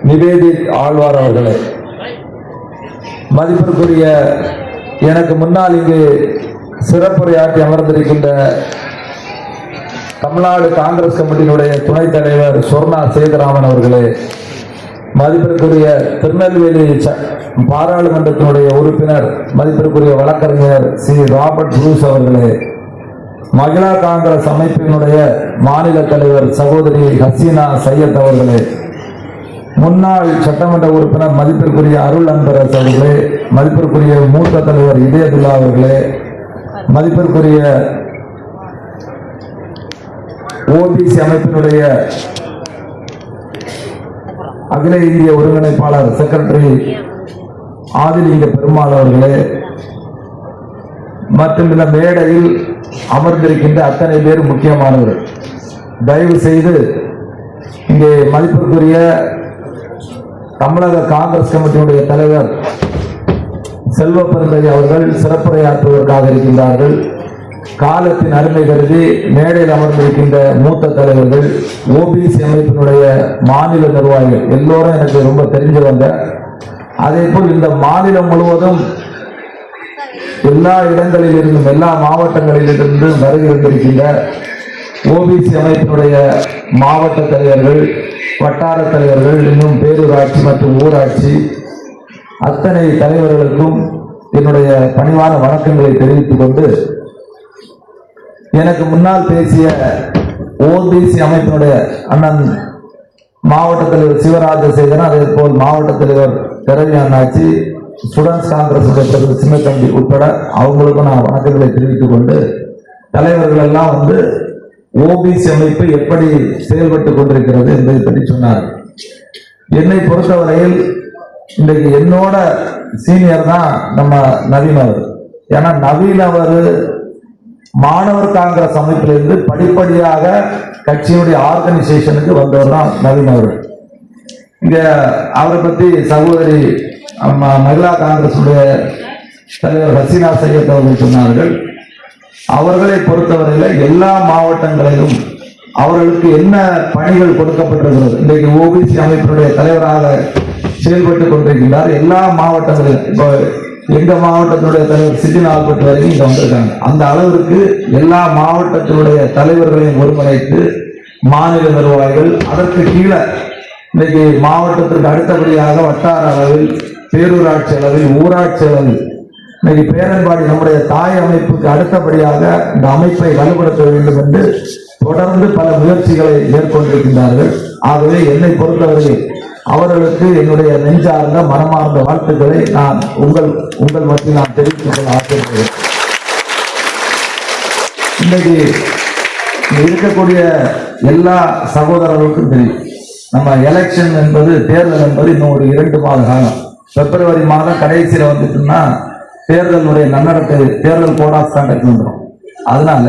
நிவேதித் ஆழ்வார் அவர்களே, மதிப்பிற்குரிய எனக்கு முன்னால் இங்கு சிறப்புரையாற்றி அமர்ந்திருக்கின்ற தமிழ்நாடு காங்கிரஸ் கமிட்டியினுடைய துணைத் தலைவர் சொர்ணா சேதுராமன் அவர்களே, மதிப்பிற்குரிய திருநெல்வேலி பாராளுமன்றத்தினுடைய உறுப்பினர் மதிப்பிற்குரிய வழக்கறிஞர் சி ராபர்ட் புரூஸ் அவர்களே, மகிழா காங்கிரஸ் அமைப்பினுடைய மாநில தலைவர் சகோதரி ஹசீனா சையத் அவர்களே, முன்னாள் சட்டமன்ற உறுப்பினர் மதிப்பிற்குரிய அருள் அன்பரசு அவர்களே, மதிப்பிற்குரிய மூத்த தலைவர் இதயதுல்லா அவர்களே, மதிப்பிற்குரிய ஓபிசி அமைப்பினுடைய அகில இந்திய ஒருங்கிணைப்பாளர் செக்ரட்டரி ஆதிலிங்க பெருமாள் அவர்களே, மற்றும் இந்த மேடையில் அமர்ந்திருக்கின்ற அத்தனை பேர் முக்கியமானவர்கள், தயவு செய்து இங்கே மதிப்பிற்குரிய தமிழக காங்கிரஸ் கமிட்டியினுடைய தலைவர் செல்வ பெருந்தகை அவர்கள் சிறப்புரையாற்றுவதற்காக இருக்கின்றார்கள். காலத்தின் அருமை கருதி மேடையில் அமர்ந்திருக்கின்ற மூத்த தலைவர்கள், ஓபிசி அமைப்பினுடைய மாநில நிர்வாகிகள் எல்லோரும் எனக்கு ரொம்ப தெரிஞ்சவங்க. அதே போல் இந்த மாநிலம் முழுவதும் எல்லா இடங்களில் இருந்தும் எல்லா மாவட்டங்களில் இருந்து வருகின்ற ஓபிசி அமைப்பினுடைய மாவட்ட தலைவர்கள், வட்டார தலைவர்கள், இன்னும் பேரூராட்சி மற்றும் ஊராட்சி அத்தனை தலைவர்களுக்கும் என்னுடைய பணிவான வணக்கங்களை தெரிவித்துக் கொண்டு, எனக்கு முன்னால் பேசிய ஓபிசி அமைப்பினுடைய அண்ணன் மாவட்ட தலைவர் சிவராஜசேகரன், அதே போல் மாவட்ட தலைவர் திரவி அண்ணாச்சி, ஸ்டூடெண்ட்ஸ் காங்கிரஸ் சின்னத்தம்பி உட்பட அவங்களுக்கும் நான் வணக்கங்களை தெரிவித்துக் கொண்டு, தலைவர்கள் எல்லாம் ஓபிசி அமைப்பு எப்படி செயல்பட்டுக் கொண்டிருக்கிறது என்பதை பற்றி சொன்னார். என்னை பொறுத்தவரையில் இன்றைக்கு என்னோட சீனியர் தான் நம்ம நவீன் அவர். ஏன்னா நவீன் அவர் மாணவர் காங்கிரஸ் அமைப்பிலிருந்து படிப்படியாக கட்சியினுடைய ஆர்கனைசேஷனுக்கு வந்தவர் தான் நவீன் அவர். இங்க அவரை பற்றி சகோதரி மகிழா காங்கிரஸ் தலைவர் ஹசீனா சையத் அவர்கள் சொன்னார்கள். அவர்களை பொறுத்தவரையில் எல்லா மாவட்டங்களிலும் அவர்களுக்கு என்ன பணிகள் கொடுக்கப்பட்டிருக்கிறது, இன்றைக்கு ஓபிசி அமைப்பினுடைய தலைவராக செயல்பட்டுக் கொண்டிருக்கின்றார். எல்லா மாவட்டங்களிலும் இப்போ எங்க மாவட்டத்தினுடைய தலைவர் சிட்டின் ஆல்பர்ட் வரைக்கும் இங்க வந்திருக்காங்க. அந்த அளவிற்கு எல்லா மாவட்டத்தினுடைய தலைவர்களையும் ஒருங்கிணைத்து மாநில நிர்வாகிகள், அதற்கு கீழே இன்னைக்கு மாவட்டத்திற்கு அடுத்தபடியாக வட்டார அளவில், பேரூராட்சி அளவில், ஊராட்சி அளவில், இன்னைக்கு பேரன்பாடி நம்முடைய தாய் அமைப்புக்கு அடுத்தபடியாக இந்த அமைப்பை வலுப்படுத்த வேண்டும் என்று தொடர்ந்து பல முயற்சிகளை மேற்கொண்டிருக்கின்றார்கள். ஆகவே என்னை பொறுத்தவரையில் அவர்களுக்கு என்னுடைய நெஞ்சார்ந்த மனமார்ந்த வாழ்த்துக்களை நான் உங்கள் மத்தியில் நான் தெரிவித்துக் கொள்ள ஆசைப்படுகிறேன். இன்னைக்கு இருக்கக்கூடிய எல்லா சகோதரர்களுக்கும் தெரியும், நம்ம எலெக்ஷன் என்பது, தேர்தல் என்பது இன்னும் ஒரு 2 மாத காலம். பிப்ரவரி மாதம் கடைசியில் வந்துட்டுன்னா தேர்தலுடைய நன்னடத்தை, தேர்தல் கோட் ஆஃப் கான்டக்ட் வந்துடும். அதனால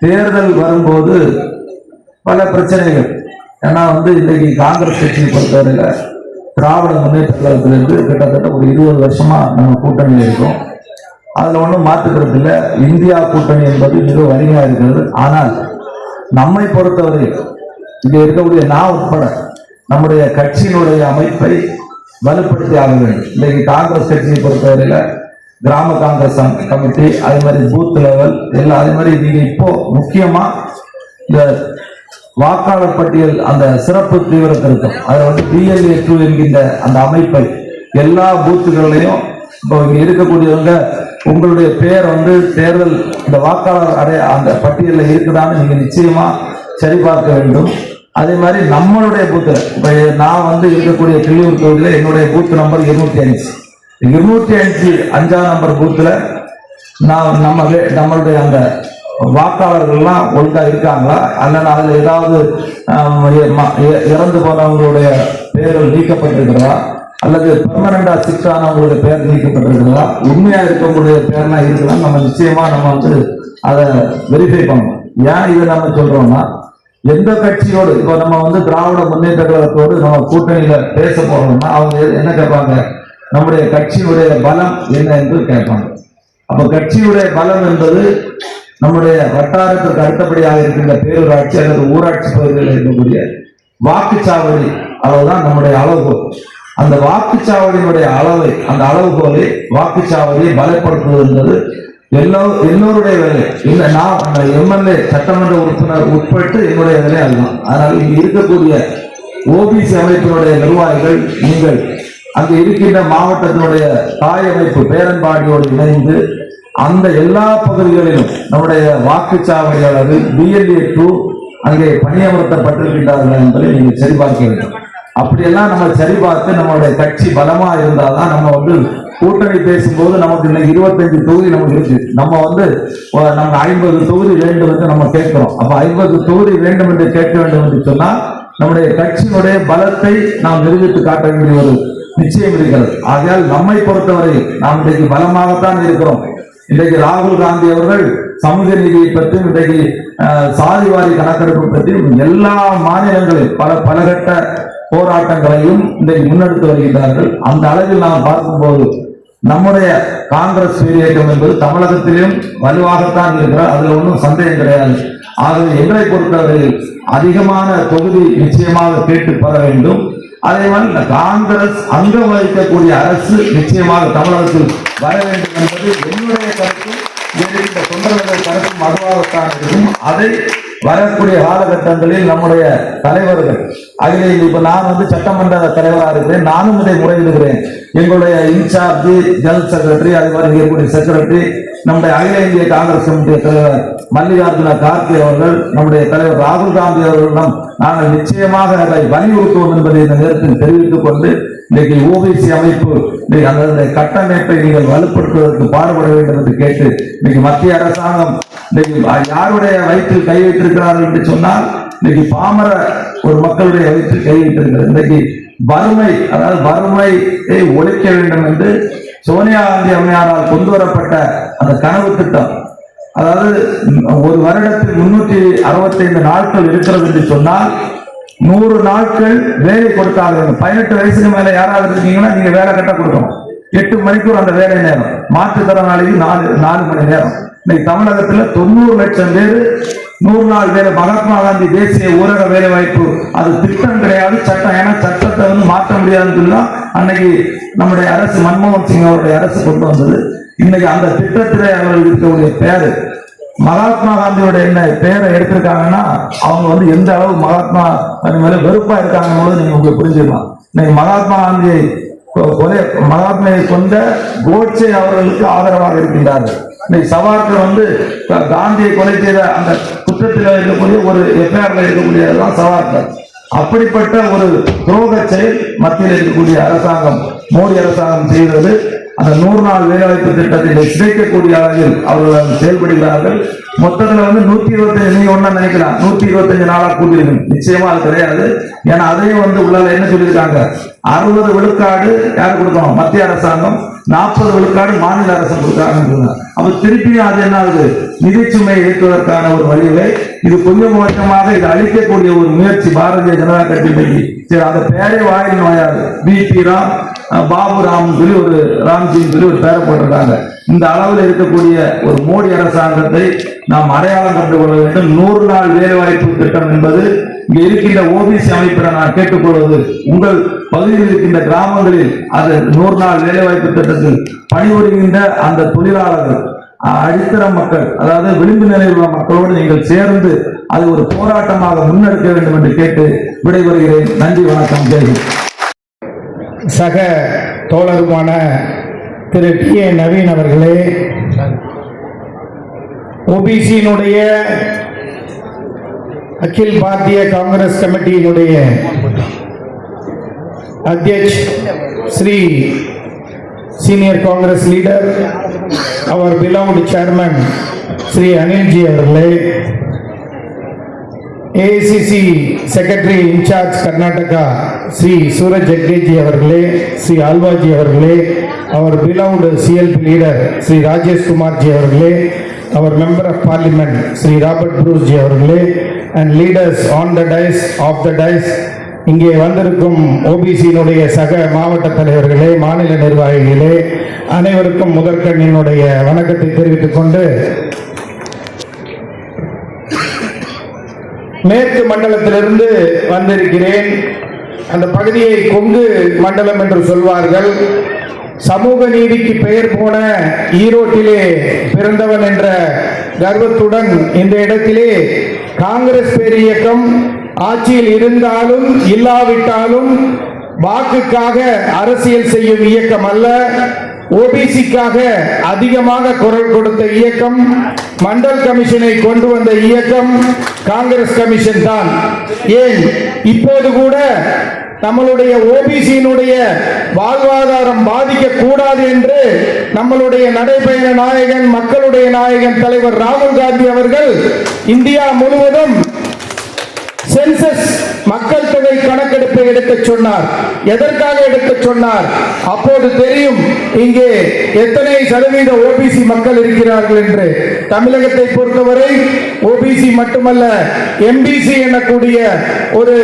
தேர்தல் வரும்போது பல பிரச்சனைகள். ஏன்னா இன்னைக்கு காங்கிரஸ் கட்சியை பொறுத்தவரையில திராவிட முன்னேற்ற கழகத்திலிருந்து கிட்டத்தட்ட ஒரு 20 வருஷமா நம்ம கூட்டணியில் இருக்கோம். அதுல ஒன்றும் மாற்றுக்கிறது இல்லை. இந்தியா கூட்டணி என்பது மிக வலிமையா இருக்கிறது. ஆனால் நம்மை பொறுத்தவரை இங்க இருக்கக்கூடிய நான் உட்பட நம்முடைய கட்சியினுடைய அமைப்பை வலுப்படுத்தி ஆக வேண்டும். இன்னைக்கு காங்கிரஸ் கட்சியை பொறுத்தவரையில கிராம காங்கிரஸ் கமிட்டி, அதே மாதிரி பூத் லெவல் எல்லாம், அதே மாதிரி நீங்க இப்போ முக்கியமா இந்த வாக்காளர் பட்டியல் அந்த சிறப்பு தீவிர திருத்தம், அதை BLA 2 என்கின்ற அந்த அமைப்பை எல்லா பூத்துகளையும் இப்போ இங்க இருக்கக்கூடியவங்க உங்களுடைய பேர் தேர்தல் இந்த வாக்காளர் அந்த பட்டியலில் இருக்குதான்னு நீங்க நிச்சயமா சரிபார்க்க வேண்டும். அதே மாதிரி நம்மளுடைய பூத்துல இப்ப நான் இருக்கக்கூடிய கிள்ளியூர் தொகுதியில் என்னுடைய பூத் நம்பர் 205 5ஆம் நம்பர் பூத்துல நான் நம்மளுடைய அந்த வாக்காளர்கள்லாம் ஒழுங்கா இருக்காங்களா, அல்லது அதுல ஏதாவது இறந்து போனவங்களுடைய பேர்கள் நீக்கப்பட்டிருக்கிறதா, அல்லது பெர்மனண்டா ஷிஃப்ட் ஆனவங்களுடைய பேர் நீக்கப்பட்டிருக்கிறதா, உண்மையா இருக்கவங்களுடைய பேர்லாம் இருக்குதா, நம்ம நிச்சயமா நம்ம அதை வெரிஃபை பண்ணணும். ஏன் இதை நம்ம சொல்றோம்னா, எந்த கட்சியோடு இப்போ நம்ம திராவிட முன்னேற்ற கழகத்தோடு நம்ம கூட்டணியில பேச போறோம்னா அவங்க என்ன கேட்பாங்க, நம்முடைய கட்சியுடைய பலம் என்ன என்று கேட்பாங்க. அப்ப கட்சியுடைய பலம் என்பது நம்முடைய வட்டாரத்திற்கு அடுத்தபடியாக இருக்கின்ற பேரூராட்சி அல்லது ஊராட்சி பகுதிகளில் இருக்கக்கூடிய வாக்குச்சாவடி அளவுதான் நம்முடைய அளவுகோல். அந்த வாக்குச்சாவடியினுடைய அளவை, அந்த அளவுகோலை வாக்குச்சாவடியை பலப்படுத்துவது என்பது எல்லோருடைய வேலை. இல்லை, நான் அந்த எம்எல்ஏ சட்டமன்ற உறுப்பினர் உட்பட்டு என்னுடைய வேலை அதுதான். அதனால இங்க இருக்கக்கூடிய ஓபிசி அமைப்பினுடைய நிர்வாகிகள், நீங்கள் அங்கு இருக்கின்ற மாவட்டத்தினுடைய தாய் அமைப்பு பேரன்பாடியோடு இணைந்து அந்த எல்லா பகுதிகளிலும் நம்முடைய வாக்குச்சாவடியாளர்கள் BLA2 அங்கே பணியமர்த்தப்பட்டிருக்கின்றார்கள் என்பதை நீங்கள் சரிபார்க்க வேண்டும். அப்படியெல்லாம் நம்ம சரிபார்த்து நம்மளுடைய கட்சி பலமா இருந்தால்தான் நம்ம கூட்டணி பேசும்போது நமக்கு இன்னைக்கு 25 தொகுதி நமக்கு இருக்கு. நம்ம நம்ம 50 தொகுதி வேண்டும் என்று நம்ம கேட்கிறோம். அப்ப 50 தொகுதி வேண்டும் என்று கேட்க வேண்டும் என்று சொன்னால் நம்முடைய கட்சியினுடைய பலத்தை நாம் நிரூபித்து காட்ட வேண்டிய ஒரு நிச்சயம் இருக்கிறது. ஆகையால் நம்மை பொறுத்தவரை நாம் இன்றைக்கு பலமாகத்தான் இருக்கிறோம். இன்றைக்கு ராகுல் காந்தி அவர்கள் சமூக நீதியை பற்றியும் இன்றைக்கு சாதிவாரி கணக்கெடுப்பு பற்றியும் எல்லா மாநிலங்களில் பலகட்ட போராட்டங்களையும் இன்றைக்கு முன்னெடுத்து வருகின்றார்கள். அந்த அளவில் நாம் பார்க்கும்போது நம்முடைய காங்கிரஸ் இயக்கம் என்பது தமிழகத்திலும் வலுவாகத்தான் இருக்கிறார். அதுல ஒன்றும் சந்தேகம் கிடையாது. ஆகவே எங்களை பொறுத்தவரையில் அதிகமான தொகுதி நிச்சயமாக கேட்டு பெற வேண்டும். அதே மாதிரி காங்கிரஸ் அங்கம் வகிக்கக்கூடிய அரசு நிச்சயமாக தமிழகத்தில் வர வேண்டும் என்பது என்னுடைய கருத்து. இந்த தொண்டர்கள் கருத்தும் அதுவாகத்தான் இருக்கும். அதை வரக்கூடிய காலகட்டங்களில் நம்முடைய தலைவர்கள் அதில் இப்ப நான் சட்டமன்ற தலைவராக இருக்கிறேன். நானும் இதை முறையிடுகிறேன். எங்களுடைய இன்சார்ஜி, ஜெனரல் செக்ரட்டரி, அது மாதிரி இருக்கக்கூடிய செக்ரட்டரி, நம்முடைய அகில இந்திய காங்கிரஸ் கமிட்டி தலைவர் மல்லிகார்ஜுன கார்கே அவர்கள், நம்முடைய தலைவர் ராகுல் காந்தி அவர்களிடம் நாங்கள் நிச்சயமாக அதை வலியுறுத்துவோம் என்பதை இந்த நேரத்தில் தெரிவித்துக் கொண்டு இன்றைக்கு ஓபிசி அமைப்பு அந்த கட்டமைப்பை நீங்கள் வலுப்படுத்துவதற்கு பாடுபட வேண்டும் என்று கேட்டு இன்னைக்கு மத்திய அரசாங்கம் யாருடைய வயிற்றில் கை வைத்திருக்கிறார்கள் என்று சொன்னால் இன்னைக்கு பாமர ஒரு மக்களுடைய வயிற்றில் கை வைத்திருக்கிறது. இன்றைக்கு வறுமை, அதாவது வறுமையை ஒழிக்க வேண்டும் என்று சோனியா காந்தி அம்மையாரால் கொண்டு வரப்பட்ட அந்த கனவு திட்டம், அதாவது ஒரு வருடத்தில் 365 நாட்கள் இருக்கிறது என்று சொன்னால் 100 நாட்கள் வேலை கொடுத்தாங்க. 18 வயசுக்கு மேல யாராவது இருக்கீங்கன்னா நீங்க வேலை கட்ட கொடுக்கணும். 8 மணிக்கூர் அந்த வேலை நேரம், மாற்றுத்திறனாளிக்கு 4 மணி நேரம். இன்னைக்கு தமிழகத்துல 90 லட்சம் பேர் 100 நாள் வேலை. மகாத்மா காந்தி தேசிய ஊரக வேலை வாய்ப்பு அது திட்டம் கிடையாது, சட்டம். ஏன்னா சட்டத்தை மாற்ற முடியாதுன்னு சொல்லி அன்னைக்கு நம்முடைய அரசு, மன்மோகன் சிங் அவருடைய அரசு கொண்டு வந்தது. இன்னைக்கு அந்த திட்டத்திலே அவர்கள் இருக்கக்கூடிய பேரு மகாத்மா காந்தியோட என்ன பேரை எடுத்திருக்காங்கன்னா அவங்க எந்த அளவு மகாத்மா மேல வெறுப்பா இருக்காங்க நீங்க உங்களுக்கு புரிஞ்சுக்கலாம். இன்னைக்கு மகாத்மா காந்தியை மகாத்மையை கொண்ட கோட்சே அவர்களுக்கு ஆதரவாக இருக்கின்றார்கள். இன்னைக்கு சவார்கர் காந்தியை கொலை செய்த அந்த குற்றத்தில் இருக்கக்கூடிய ஒரு எஃப்ஐஆர்ல இருக்கக்கூடியதான் சவார்கர். அப்படிப்பட்ட ஒரு துரோக செயல் மத்தியில் இருக்கக்கூடிய அரசாங்கம், மோடி அரசாங்கம் செய்கிறது. அந்த 100 நாள் வேலைவாய்ப்பு திட்டத்தை சிதைக்கக்கூடிய அளவில் அவர்கள் செயல்படுகிறார்கள். மொத்தத்துல 125, நீங்க ஒண்ணா நினைக்கலாம் 125 நாளா கூட்டியிருக்கு. நிச்சயமா அது கிடையாது. ஏன்னா அதையும் உள்ளால என்ன சொல்லியிருக்காங்க, 60 விழுக்காடு யாரு கொடுக்கணும், மத்திய அரசாங்கம், 40 விழுக்காடு மாநில அரசு கொடுக்காங்க. அப்ப திருப்பியும் அது என்ன ஆகுது, நிதிச்சுமை ஏற்றுவதற்கான ஒரு வழியை இது கொஞ்சம் கொஞ்சமாக இது அளிக்கக்கூடிய ஒரு முயற்சி பாரதிய ஜனதா கட்சி. சரி, அந்த பேரை வாயில் நோயாது, பிபி ராம், பாபு ராம் சொல்லி ஒரு ராம்ஜின்னு சொல்லி ஒரு பேரை போட்டிருக்காங்க. இந்த அளவில் இருக்கக்கூடிய ஒரு மோடி அரசாங்கத்தை நாம் அடையாளம் கண்டு கொள்ள வேண்டும். 100 நாள் வேலை வாய்ப்பு திட்டம் என்பது இங்க இருக்கின்ற ஓபிசி அமைப்பில் நான் கேட்டுக்கொள்வது, உங்கள் பகுதியில் இருக்கின்ற கிராமங்களில் அது 100 நாள் வேலை வாய்ப்பு திட்டத்தில் பணிபுரிகின்ற அந்த தொழிலாளர்கள், அடித்தர மக்கள், அதாவது விளிம்பு நிலையில் உள்ள மக்களோடு நீங்கள் சேர்ந்து அது ஒரு போராட்டமாக முன்னெடுக்க வேண்டும் என்று கேட்டு விடைபெறுகிறேன். நன்றி, வணக்கம், ஜெய். சக தோழருமான திரு டி.ஏ. நவீன் அவர்களே, ஓபிசியினுடைய அகில் பாரதிய காங்கிரஸ் கமிட்டியினுடைய அத்தியட்ச ஸ்ரீ சீனியர் காங்கிரஸ் லீடர், அவர் beloved chairman ஸ்ரீ அனில்ஜி அவர்களே, AICC secretary in charge Karnataka Shri Suraj ஜெகேஜி அவர்களே, ஸ்ரீ ஆல்வாஜி அவர்களே, அவர் beloved CLP leader Shri Rajesh Kumarji அவர்களே, அவர் member of parliament Shri Robert Bruce ji அவர்களே, and leaders on the dais, of the dais, இங்கே வந்திருக்கும் ஓபிசியினுடைய சக மாவட்ட தலைவர்களே, மாநில நிர்வாகிகளே, அனைவருக்கும் முதற்கண் என்னுடைய வணக்கத்தை தெரிவித்துக் கொண்டு, மேற்கு மண்டலத்திலிருந்து வந்திருக்கிறேன். அந்த பகுதியை கொங்கு மண்டலம் என்று சொல்வார்கள். சமூக நீதிக்கு பெயர் போன ஈரோட்டிலே பிறந்தவன் என்ற கர்வத்துடன் இந்த இடத்திலே காங்கிரஸ் பேரியக்கம் ஆட்சியில் இருந்தாலும் இல்லாவிட்டாலும் வாக்குக்காக அரசியல் செய்யும் இயக்கம் அல்ல, ஓபிசிக்காக அதிகமாக குரல் கொடுத்த இயக்கம், மண்டல் கமிஷனை கொண்டு வந்த இயக்கம் காங்கிரஸ் கமிஷன் தான். ஏன் இப்போது கூட நம்மளுடைய ஓபிசியினுடைய வாழ்வாதாரம் பாதிக்க கூடாது என்று நம்மளுடைய நடைபயண நாயகன், மக்களுடைய நாயகன் தலைவர் ராகுல் காந்தி அவர்கள் இந்தியா முழுவதும் சென்சஸ் மக்கள் தொகை கணக்கெடுப்பை எடுக்க சொன்னார். எதற்காக எடுக்க சொன்னார்? அப்போது தெரியும் இங்கே எத்தனை சதவீத ஓபிசி மக்கள் இருக்கிறார்கள் என்று. தமிழகத்தை பொறுத்தவரை ஓபிசி மட்டுமல்ல, எம்பிசி எனக்கூடிய ஒரு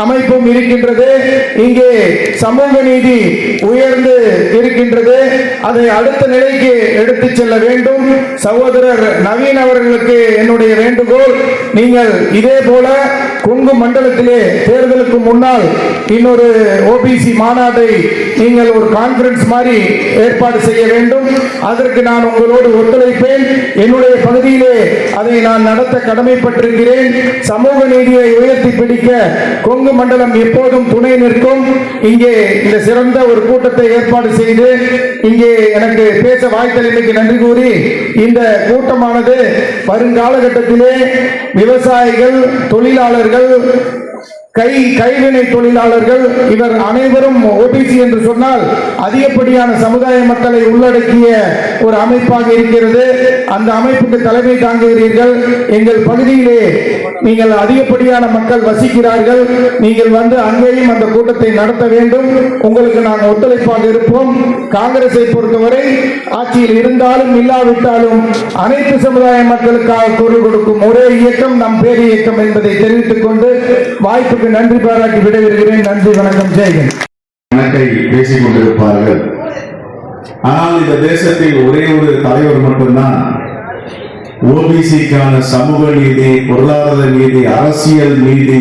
அமைப்பும் இருக்கின்றது. இங்கே சமூக நீதி உயர்ந்து இருக்கின்றது. அதை அடுத்த நிலைக்கு எடுத்து செல்ல வேண்டும். சகோதரர் நவீன் அவர்களுக்கு என்னுடைய வேண்டுகோள், நீங்கள் இதே போல கொங்கு மண்டலத்திலே தேர்தலுக்கு முன்னால் இன்னொரு ஓபிசி மாநாட்டை நீங்கள் ஒரு கான்பரன்ஸ் மாதிரி ஏற்பாடு செய்ய வேண்டும். அதற்கு நான் உங்களோடு ஒத்துழைப்பேன். என்னுடைய பகுதியிலே அதை நான் நடத்த கடமைப்பட்டிருக்கிறேன். சமூக நீதியை உயர்த்தி பிடிக்க கொங்கு மண்டலம் எப்போதும் துணை நிற்கும். இங்கே இந்த சிறந்த ஒரு கூட்டத்தை ஏற்பாடு செய்து இங்கே எனக்கு பேச வாய்த்தமைக்கு நன்றி கூறி, இந்த கூட்டமானது வருங்காலகட்டத்திலே விவசாயிகள், தொழிலாளர்கள், கைவினை தொழிலாளர்கள் இவர் அனைவரும் ஓபிசி என்று சொன்னால் அதிகப்படியான சமுதாய மக்களை உள்ளடக்கிய ஒரு அமைப்பாக இருக்கிறது. அந்த அமைப்புக்கு தலைமை தாங்குகிறீர்கள். எங்கள் பகுதியிலே நீங்கள் அதிகப்படியான மக்கள் வசிக்கிறார்கள். நீங்கள் வந்து அங்கேயும் அந்த கூட்டத்தை நடத்த வேண்டும். உங்களுக்கு நாங்கள் ஒத்துழைப்பாக இருப்போம். காங்கிரஸை பொறுத்தவரை ஆட்சியில் இருந்தாலும் இல்லாவிட்டாலும் அனைத்து சமுதாய மக்களுக்காக குரல் கொடுக்கும் ஒரே இயக்கம் நம் பேர் இயக்கம் என்பதை தெரிவித்துக் கொண்டு வாய்ப்புக்கு நன்றி பாராட்டி விடைபெறுகிறேன். நன்றி, வணக்கம், ஜெயகன். கணக்கை பேசிக் கொண்டிருப்பார்கள். ஆனால் இந்த தேசத்தில் ஒரே ஒரு தலைவர் மட்டும்தான் ஓபிசிக்கான சமூக நீதி, பொருளாதார நீதி, அரசியல் நீதி,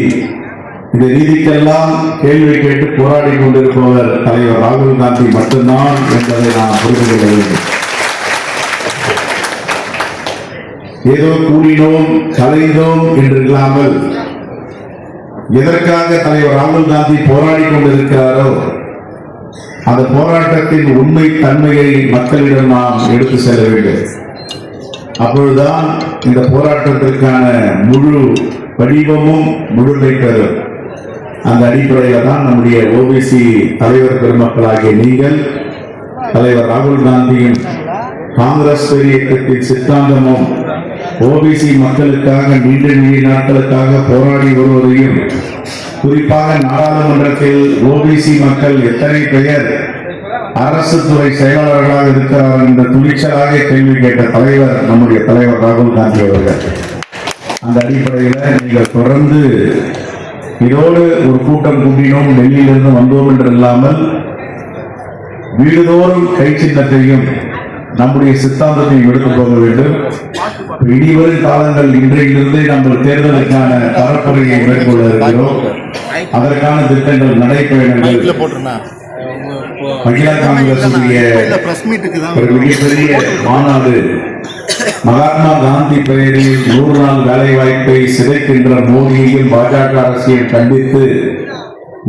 இந்த நீதிக்கெல்லாம் கேள்வி கேட்டு போராடி கொண்டிருப்பவர் தலைவர் ராகுல் காந்தி மட்டும்தான் என்பதை நாம் புரிந்து கொள்ள வேண்டும். ஏதோ கூடினோம் கலைந்தோம் என்று இல்லாமல் எதற்காக தலைவர் ராகுல் காந்தி போராடி கொண்டிருக்கிறாரோ அந்த போராட்டத்தின் உண்மை தன்மையை மக்களிடம் நாம் எடுத்து செல்ல வேண்டும். அப்பொழுதுதான் இந்த போராட்டத்திற்கான முழு வடிவமும் முழுமை பெறும். அந்த அடிப்படையில் தான் நம்முடைய ஓபிசி தலைவர் பெருமக்களாகிய நீங்கள், தலைவர் ராகுல் காந்தியும் காங்கிரஸ் இயக்கத்தின் சித்தாந்தமும் ஓபிசி மக்களுக்காக நீண்ட நாட்களுக்காக போராடி வருவதையும், குறிப்பாக நாடாளுமன்றத்தில் ஓபிசி மக்கள் எத்தனை பெயர் அரசு துறை செயலாளர்களாக இருக்கிறார் என்ற துணிச்சலாக கேள்வி கேட்ட தலைவர் நம்முடைய தலைவர் ராகுல் காந்தி அவர்கள். அந்த அடிப்படையில் நீங்கள் தொடர்ந்து இதோடு ஒரு கூட்டம் கூட்டினோம், டெல்லியிலிருந்து வந்தோம் என்று இல்லாமல் வீடுதோறும் கை சின்னத்தையும் நம்முடைய சித்தாந்தத்தையும் எடுத்து போக வேண்டும். இனிவரும் காலங்கள் இன்றையிலிருந்து நம்ம தேர்தலுக்கான பரப்புரையை மேற்கொள்ள இருக்கிறோம். அதற்கான திட்டங்கள், நடைபயணங்கள், மகிழா காங்கிரஸ் ஒரு மிகப்பெரிய மாநாடு, மகாத்மா காந்தி பெயரில் 100 நாள் வேலை வாய்ப்பை சிதைக்கின்ற மோடியையும் பாஜக அரசியல் கண்டித்து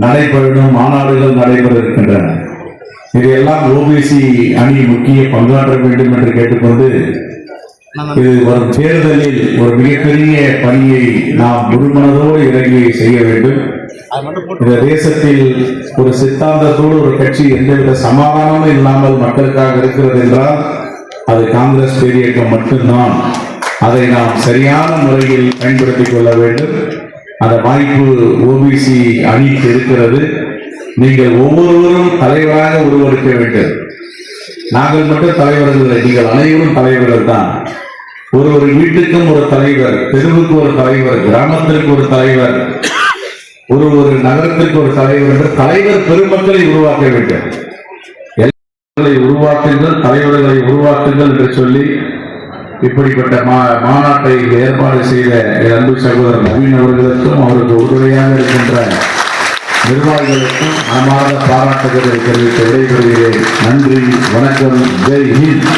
நடைபெறும் மாநாடுகள் நடைபெற இருக்கின்றன. இதையெல்லாம் ஓபிசி அணி முக்கிய பங்காற்ற வேண்டும் என்று கேட்டுக்கொண்டு, இது வரும் தேர்தலில் ஒரு மிகப்பெரிய பணியை நாம் முழுமனதோடு இறங்கி செய்ய வேண்டும். இந்த தேசத்தில் ஒரு சித்தாந்தத்தோடு ஒரு கட்சி எந்தவித சமாதானமும் இல்லாமல் மக்களுக்காக இருக்கிறது என்றால் அது காங்கிரஸ் பேரியக்கம் மட்டும்தான். அதை நாம் சரியான முறையில் பயன்படுத்திக் கொள்ள வேண்டும். அந்த வாய்ப்பு ஓபிசி அணிக்கு இருக்கிறது. நீங்கள் ஒவ்வொருவரும் தலைவராக உருவெடுக்க வேண்டும். நாங்கள் மட்டும் தலைவர்கள் இல்லை, நீங்கள் அனைவரும் தலைவர்கள் தான். ஒரு வீட்டுக்கும் ஒரு தலைவர், தெருவுக்கு ஒரு தலைவர், கிராமத்திற்கு ஒரு தலைவர், ஒரு நகரத்திற்கு ஒரு தலைவர் என்று தலைவர் பெருமக்களை உருவாக்க வேண்டும். எல்லாரை உருவாக்குங்கள், தலைவர்களை உருவாக்குங்கள் என்று சொல்லி இப்படிப்பட்ட மாநாட்டை ஏற்பாடு செய்த அன்பு சகோதரர் நவீன் அவர்களுக்கும் அவருக்கு உறுதுணையாக இருக்கின்ற நிர்வாகிகளுக்கும் மனமார்ந்த பாராட்டுகளை தெரிவித்து விடைபெறுகிறேன். நன்றி, வணக்கம், ஜெய் ஹிந்த்.